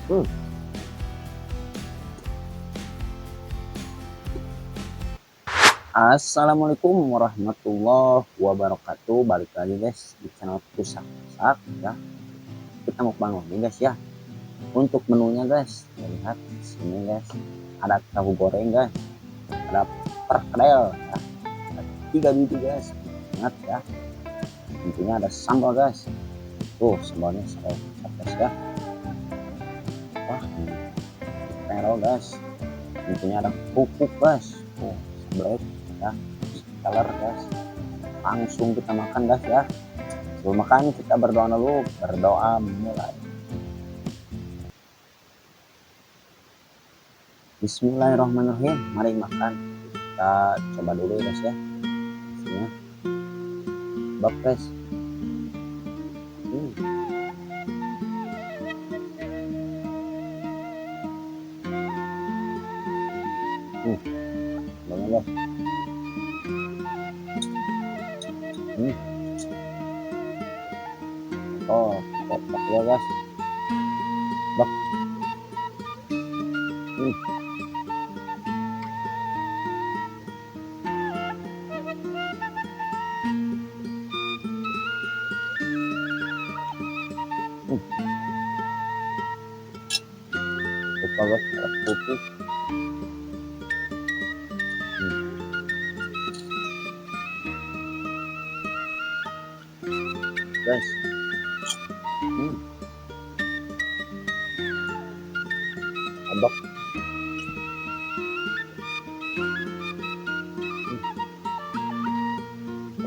Hmm. Assalamualaikum warahmatullahi wabarakatuh. Balik lagi guys di channel Pusak Masak ya. Kita mau bangun nih guys ya. Untuk menunya guys, lihat di sini guys. Ada tahu goreng guys, ada perkedel ya, ada 3 biji guys. Ingat ya. Tentunya ada sambal guys. Tuh sambalnya saya guys ya. Wah, terol guys. Tentunya ada pupuk guys. Oh, sebelah ya. Color guys. Langsung kita makan guys ya. Sebelum makan kita berdoa dulu. Berdoa mulai. Bismillahirrahmanirrahim. Mari makan. Kita coba dulu ya guys ya. Isinya bab guys. Banget guys. Oh, enak ya guys. Bab. Lupa guys, ada pupuk. Guys. Abak.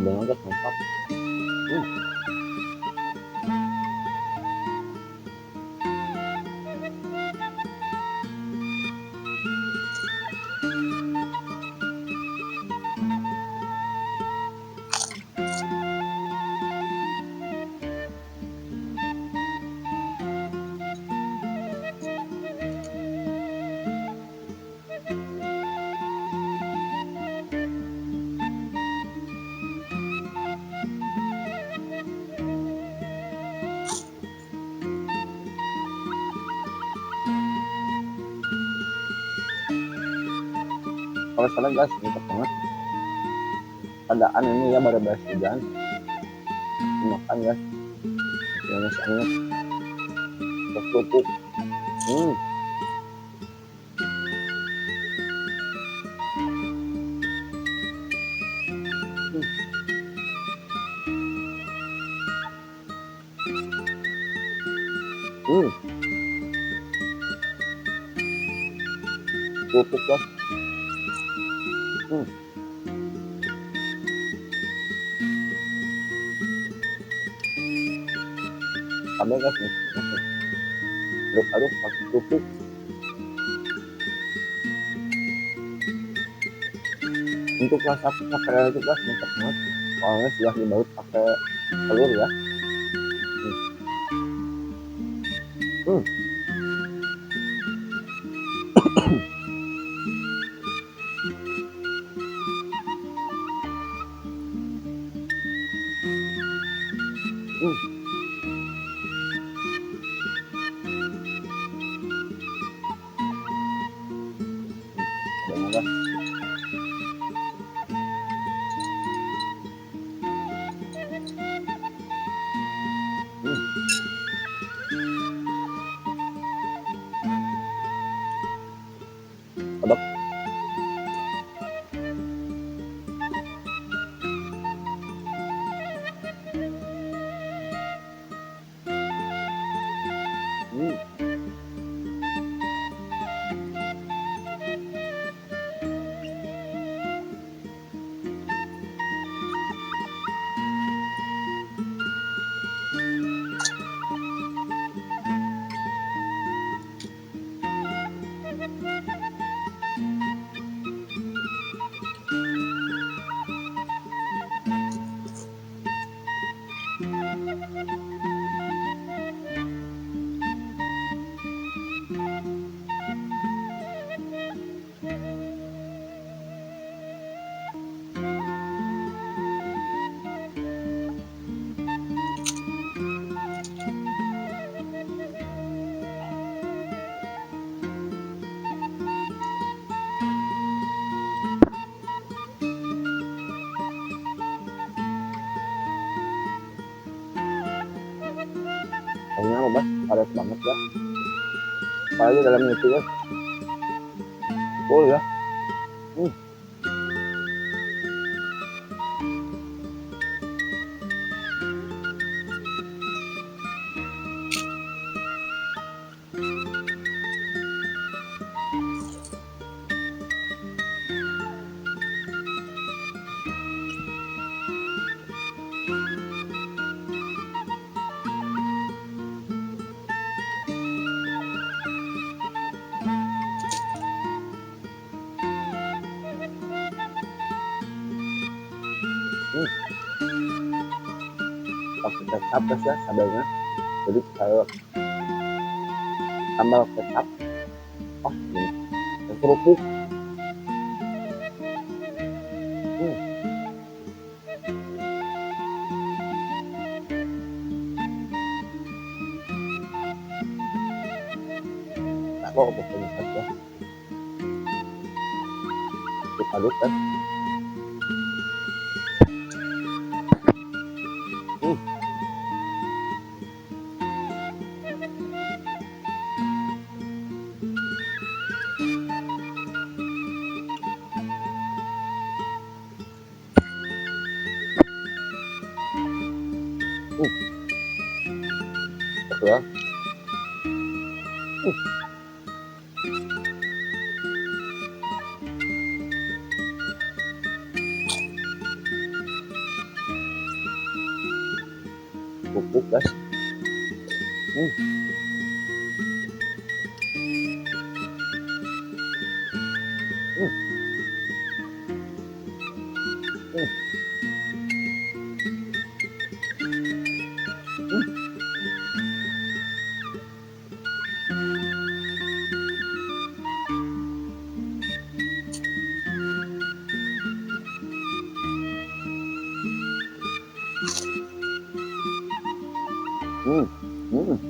Abang guys, mantap. Kalau salah guys, mantap banget. Keadaan ini ya baru beres hujan. Makan guys. Yang masih hangat. Terus pupuk. Pupuk guys. Cabai guys, aduk-aduk pakai pupuk. Untuk rasa perkedel itu guys mantap banget. Soalnya sudah dibaut pakai telur ya. Banget guys. Aduk. padat banget ya, apalagi dalamnya itu ya full ya. hmm, hmm, pakai kecap guys ya sabelnya, jadi saya tambah kecap. Oh ini kerupuk. hmm, tak kok pokoknya ya, aduk kan. hmm, hmm, Oke ya. Kerupuk guys. hmm, hmm, hmm, hmm, hmm, hmm.